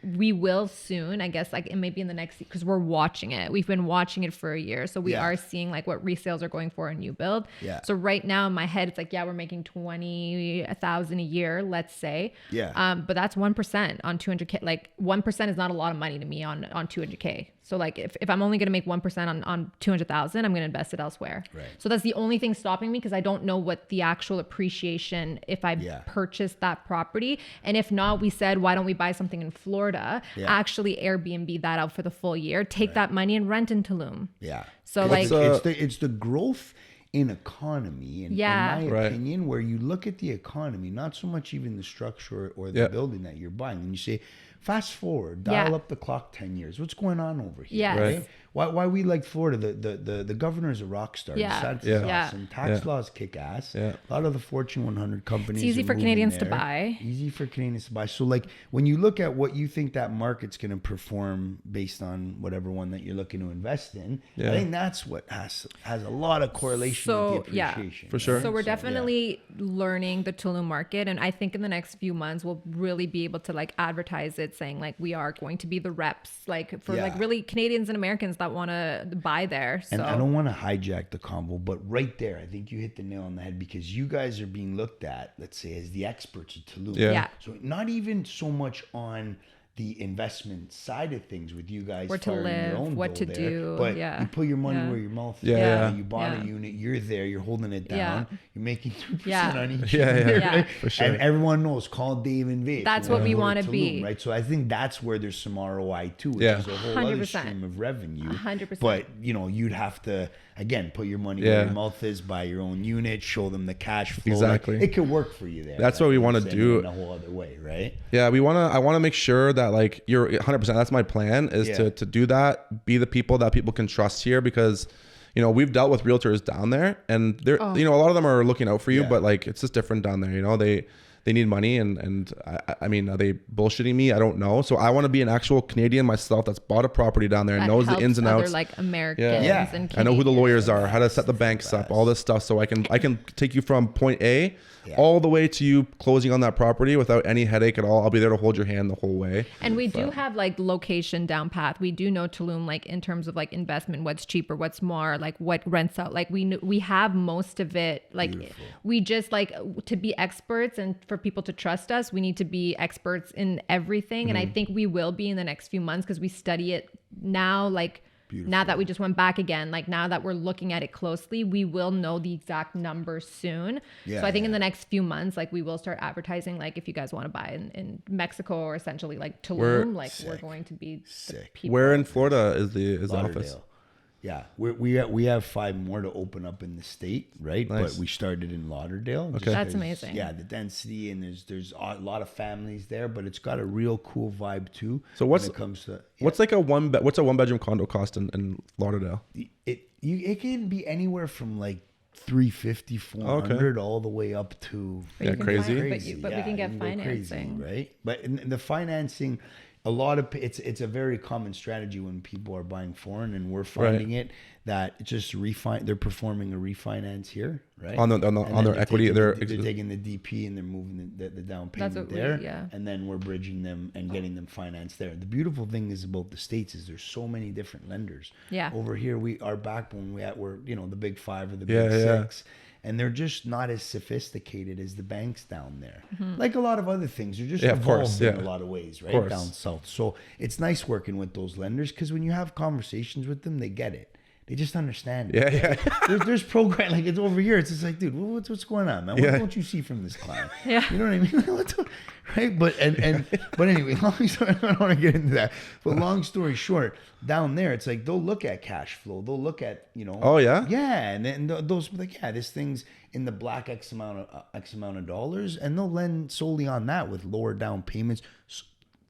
We will soon, I guess, like it may be in the next, because we're watching it. We've been watching it for a year. So we are seeing like what resales are going for a new build. Yeah. So right now in my head, it's like, we're making 20,000 a year, let's say. Yeah. But that's 1% on 200K. Like 1% is not a lot of money to me on 200K. So like if I'm only going to make 1% on 200,000, I'm going to invest it elsewhere. Right. So that's the only thing stopping me, because I don't know what the actual appreciation if I purchase that property. And if not, we said, why don't we buy something in Florida, actually Airbnb that out for the full year, take that money and rent in Tulum. Yeah. So like it's the growth in economy, in my opinion, where you look at the economy, not so much even the structure or the building that you're buying, and you say, fast forward, dial up the clock 10 years. What's going on over here? Yes. Right? Why we like Florida? The governor is a rock star. Yeah. That's awesome. Tax laws kick ass. Yeah. A lot of the Fortune 100 companies. It's easy are for Canadians there. to buy. Easy for Canadians to buy. So like when you look at what you think that market's going to perform based on whatever one that you're looking to invest in, I think that's what has a lot of correlation with the appreciation. For sure. So we're definitely learning the Tulum market, and I think in the next few months we'll really be able to like advertise it, saying like we are going to be the reps, like for like really Canadians and Americans that want to buy there. So. And I don't want to hijack the convo, but right there, I think you hit the nail on the head, because you guys are being looked at, let's say, as the experts of Tulum. Yeah. So not even so much on the investment side of things with you guys, where to live, what to do, but you put your money where your mouth is. You bought a unit, you're there, you're holding it down, you're making 2% on each unit, right? For sure. And everyone knows, call Dave and Vey. That's what we want to be, right? So I think that's where there's some ROI too, which is a whole 100%. Other stream of revenue. 100%. But you'd have to again put your money where your mouth is, buy your own unit, show them the cash flow. Exactly. Like, it could work for you there. That's what we want to do in a whole other way, right? Yeah, I want to make sure that like you're 100%. That's my plan, is to do that, be the people that people can trust here, because we've dealt with realtors down there, and they're a lot of them are looking out for you, but like it's just different down there. They need money, and I mean, are they bullshitting me? I don't know. So I want to be an actual Canadian myself that's bought a property down there and knows the ins and outs. Like Americans and Canadians. I know who the lawyers are, how to set the banks up, all this stuff, so I can take you from point A all the way to you closing on that property without any headache at all. I'll be there to hold your hand the whole way. And we do have like location down path. We do know Tulum, like in terms of like investment, what's cheaper, what's more, like what rents out. Like we have most of it. Like beautiful. We just like to be experts, and for people to trust us, we need to be experts in everything. And I think we will be in the next few months, because we study it now, like beautiful. Now that we just went back again, like now that we're looking at it closely, we will know the exact numbers soon. So I think in the next few months, like we will start advertising, like if you guys want to buy in Mexico, or essentially like Tulum, we're going to be the people. Where in Florida is the office? Yeah, we have 5 more to open up in the state, right? Nice. But we started in Lauderdale. Okay, that's amazing. Yeah, the density, and there's a lot of families there, but it's got a real cool vibe too. So when it comes to what's a one bedroom condo cost in Lauderdale? It can be anywhere from like 350, 400 all the way up to crazy. But we can get financing, crazy, right? But in the financing, a lot of it's a very common strategy when people are buying foreign, and we're finding it that it's just they're performing a refinance here, right? On their equity, they're taking the DP and they're moving the down payment there, yeah. and then we're bridging them and getting them financed there. The beautiful thing is about the States is there's so many different lenders. Yeah. Over here, our backbone we're the big five or the big six. And they're just not as sophisticated as the banks down there. Like a lot of other things, they're just evolved in a lot of ways, right? Down south. So it's nice working with those lenders because when you have conversations with them, they get it. They just understand it. Yeah. There's program like it's over here. It's just like, dude, what's going on, man? What don't you see from this client? Yeah. You know what I mean? Right? But anyway, long story. I don't want to get into that. But long story short, down there, it's like they'll look at cash flow. They'll look at Oh yeah. Yeah, and then those like this thing's in the black X amount of dollars, and they'll lend solely on that with lower down payments.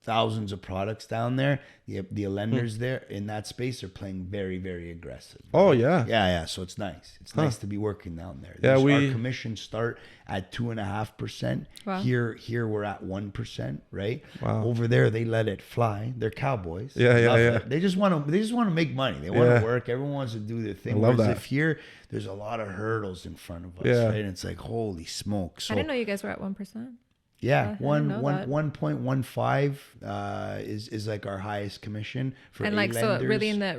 Thousands of products down there. The lenders there in that space are playing very, very aggressive. Right? Oh yeah. Yeah. So it's nice. It's nice to be working down there. Yeah, our commissions start at 2.5%. Wow. Here we're at 1%. Right. Wow. Over there they let it fly. They're cowboys. Yeah. They just want to make money. They want to work. Everyone wants to do their thing. I love Whereas that. if here there's a lot of hurdles in front of us. Yeah. Right. And it's like holy smoke. So I didn't know you guys were at 1%. yeah, I didn't know that. 1.15 is like our highest commission for And A like lenders. so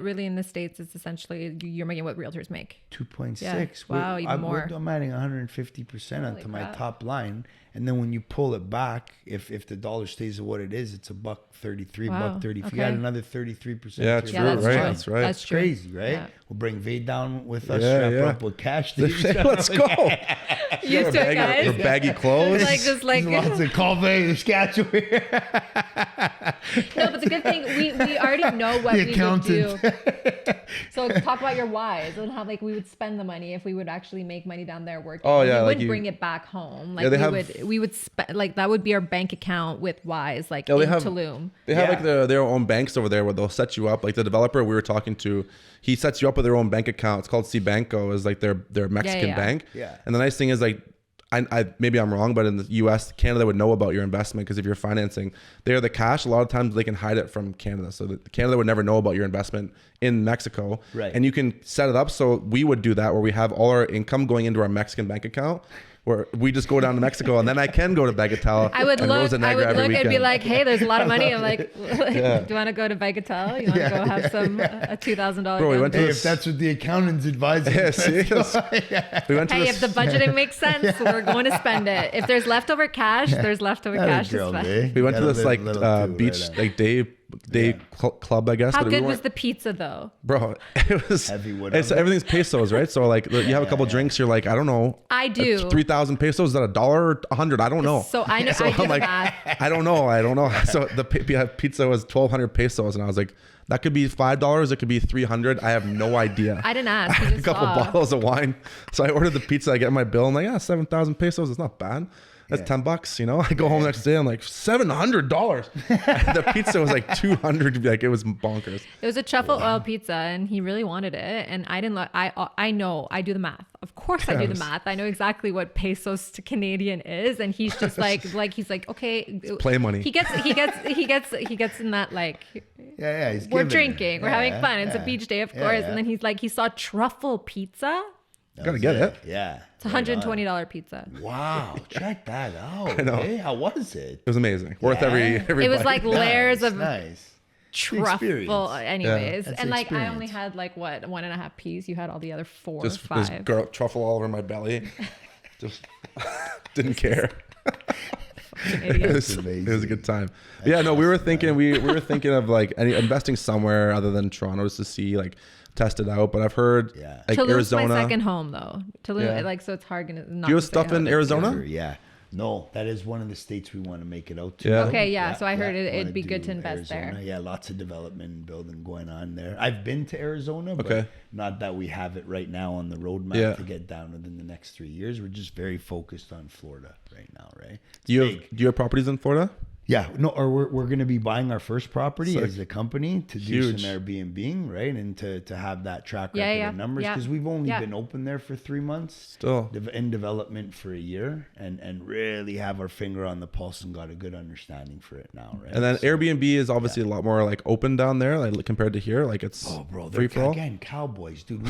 really in the States it's essentially you're making what realtors make. 2.6. Yeah. Wow, even more. I'm adding 150% onto my crap. top line, and then when you pull it back, if the dollar stays at what it is, it's $1.33, Wow. $1.30. If you Okay. add another 33%, Yeah, to true, your that's bottom right? line, That's right. That's it's true. crazy, right? Yeah. We'll bring Vey down with us, Yeah, strap yeah. up with cash. Let's go. Used to it, guys. Her baggy clothes. Just like Lots of coffee, the sketch over here. No, but the good thing we already know what The we accountant. would do. So talk about your whys and how like we would spend the money if we would actually make money down there working. Oh, yeah, we like wouldn't you- bring it back home. Like Yeah, we would spend like that would be our bank account with whys like Yeah, in they have- Tulum. They have Yeah. like their own banks over there where they'll set you up. Like the developer we were talking to, he sets you up with their own bank account. It's called Banco, is like their Mexican yeah. bank. Yeah. And the nice thing is like, I maybe I'm wrong, but in the U.S., Canada would know about your investment because if you're financing, they're the cash. A lot of times they can hide it from Canada, so that Canada would never know about your investment in Mexico. Right. And you can set it up so we would do that where we have all our income going into our Mexican bank account. Where we just go down to Mexico and then I can go to Bagatelle. I would and look Rosa I Negra would every look and be weekend. like, hey, there's a lot of money. I'm like, do you want to go to Bagatelle? You want to go have some a $2,000 Bro, we went to Hey, this- if that's what the accountant's advising. Yeah, see? We went to Hey, this, if the budgeting makes sense, we're going to spend it. If there's leftover cash, there's leftover cash to spend. we went to this like beach like day club, I guess. How but we good was weren't- the pizza though? Bro, it was Heavy wood it's on it. everything's pesos, right? So like you have a couple drinks, you're like, I don't know. I do. 3,000 pesos, is that $1 or 100? I don't know. So I know So I do I'm the like, math. I don't know. So the pizza was 1,200 pesos, and I was like, that could be $5, it could be 300. I have no idea. I didn't ask. You a just couple saw. bottles of wine. So I ordered the pizza. I get my bill. I'm like, yeah, 7,000 pesos. It's not bad. That's $10, you know. I go home the next day. I'm like $700. The pizza was like 200. Like it was bonkers. It was a truffle oil pizza, and he really wanted it. And I didn't. I know. I do the math. Of course, I do the math. I know exactly what pesos to Canadian is, and he's just like he's like, okay, play money. He gets in that like. Yeah. He's We're giving it. drinking. We're having fun. It's a beach day, of course. yeah. And then he's like, he saw truffle pizza. Gotta get it. Yeah. It's $120 pizza. Wow, check that out. I know. Hey, how was it? It was amazing. Worth every It was bite. like layers of nice. truffle. experience. Anyways, That's and the like I only experience. had like what 1.5 piece. You had all the other four, just five. this girl truffle all over my belly. Just didn't care. It Idiot. was, amazing. it was a good time. Yeah, no, we were thinking of like investing somewhere other than Toronto just to see like test it out. But I've heard like Tulum's Arizona. my second home though. Tulum, Yeah. like so it's hard gonna. Not Do you have to say stuff how in it is. Arizona? Yeah. No, that is one of the states we want to make it out to. Yeah. Okay, yeah, so I heard wanna it'd be good do to invest there. Yeah, lots of development and building going on there. I've been to Arizona, but Okay. not that we have it right now on the roadmap Yeah. to get down within the next 3 years. We're just very focused on Florida right now, right? It's Do you big. have properties in Florida? Yeah, no, or we're going to be buying our first property Sick. as a company to do Huge. some Airbnb, right? And to have that track record Yeah, of numbers, yeah. because we've only Yeah. been open there for 3 months. Still. In development for a year, and really have our finger on the pulse and got a good understanding for it now, right? And then Airbnb is obviously a lot more like open down there, like compared to here. Like it's Bro, free they're for all. again cowboys, dude.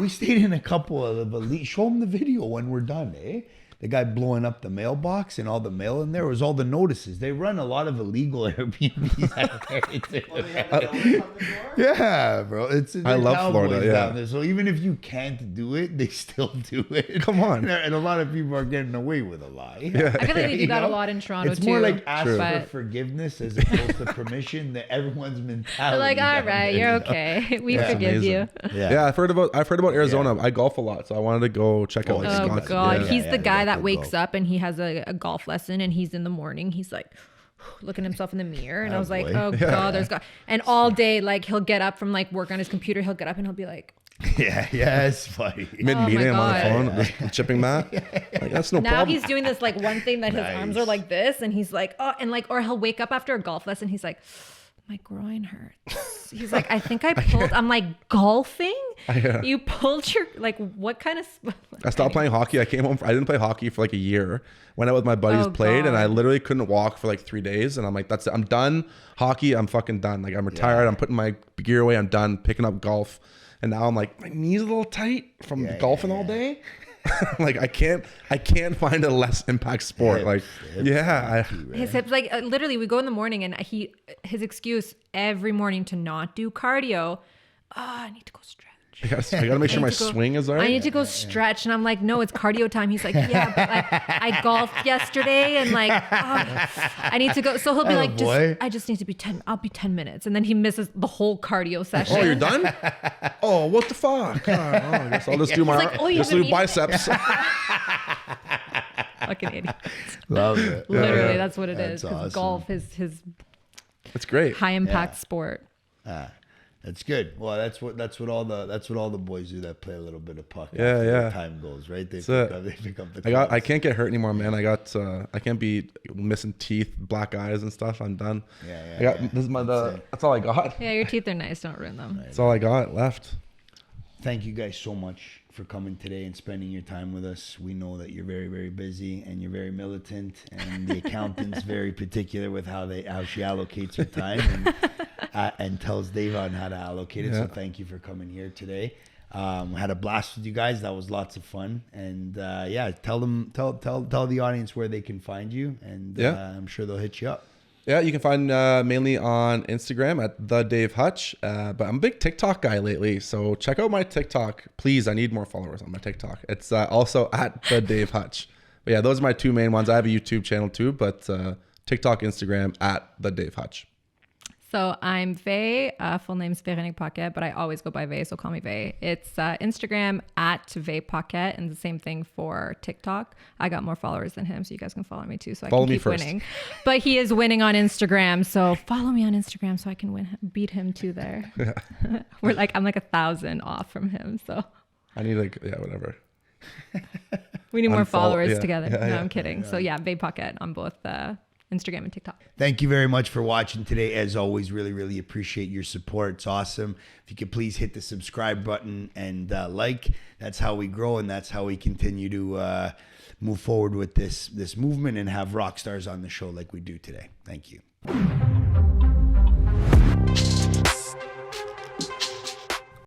We stayed in a couple of elite. Show them the video when we're done, eh? The guy blowing up the mailbox and all the mail in there was all the notices. They run a lot of illegal Airbnbs out there too. Yeah, bro. I love Florida, yeah. down there. So even if you can't do it, they still do it. Come on. And a lot of people are getting away with a lie. Yeah. I feel like they do You that a know? lot in Toronto It's too. more like ask for but forgiveness as opposed to permission. That everyone's mentality. they're like, all down right, there, you're you know? okay. We Yeah. forgive you. Yeah, I've heard about Arizona. I golf a lot, so I wanted to go check out like Oh Scottsdale. God, Yeah. he's the guy you that have to wakes go. up and he has a golf lesson and he's in the morning. He's like looking at himself in the mirror and I was like, boy. oh God, there's God. And all day, like he'll get up from like work on his computer. He'll get up and he'll be like, Yeah, it's funny. Mid-meeting, I'm on the God. phone, just chipping that. Like, that's no now problem. he's doing this like one thing that his arms are Nice. like this and he's like, oh, and like, or he'll wake up after a golf lesson. He's like, my groin hurts. He's like, I think I pulled. I'm like, golfing? Yeah. You pulled your, like, what kind of? I stopped playing hockey. I came home. I didn't play hockey for like a year. Went out with my buddies, Oh, played, and I God. literally couldn't walk for like 3 days. And I'm like, that's it. I'm done. Hockey, I'm fucking done. Like I'm retired. I'm putting my gear away. I'm done picking up golf. And now I'm like, my knee's a little tight from golfing all day. Like I can't find a less impact sport. Like His hips, like literally, we go in the morning and his excuse every morning to not do cardio. Oh, I need to go stretch. I gotta make sure my swing is alright. I need to go stretch, and I'm like, no, it's cardio time. He's like, yeah, but I golfed yesterday, and like, I need to go. So he'll be like, boy. I just need to be 10. I'll be 10 minutes, and then he misses the whole cardio session. Oh, you're done? Oh, what the fuck? Oh, I guess I'll just do my like, oh, you just haven't do eaten biceps. Fucking idiot. Love it. Literally, that's what it is. That's 'Cause awesome. golf is his It's great. high impact Yeah. sport. That's good. Well, that's what all the boys do that play a little bit of puck. Yeah, after yeah. the time goes, right. They it. pick up the. I can't get hurt anymore, man. I can't be missing teeth, black eyes and stuff. I'm done. This is that's all I got. Yeah, your teeth are nice. Don't ruin them. That's all I got left. Thank you guys so much for coming today and spending your time with us. We know that you're very, very busy and you're very militant, and the accountant's very particular with how she allocates her time and tells Dave on how to allocate it. Yeah. So thank you for coming here today. Had a blast with you guys. That was lots of fun. And tell the audience where they can find you, and I'm sure they'll hit you up. Yeah, you can find mainly on Instagram at the Dave Hutch. But I'm a big TikTok guy lately, so check out my TikTok, please. I need more followers on my TikTok. It's also at the Dave Hutch. But yeah, those are my two main ones. I have a YouTube channel too, but TikTok, Instagram at the Dave Hutch. So I'm Vey. Full name's Veronique Paquette, but I always go by Vey, so call me Vey. It's Instagram at Vey Paquette, and the same thing for TikTok. I got more followers than him, so you guys can follow me too, so I Follow can me keep first. winning. But he is winning on Instagram, so follow me on Instagram so I can beat him too there. I'm like 1,000 off from him, so I need whatever. we need more Unfollow- followers yeah, together. yeah, No, yeah. I'm kidding. So yeah, Vey Paquette on both Instagram and TikTok. Thank you very much for watching today. As always, really, really appreciate your support. It's awesome. If you could please hit the subscribe button and like. That's how we grow, and that's how we continue to move forward with this movement and have rock stars on the show like we do today. Thank you.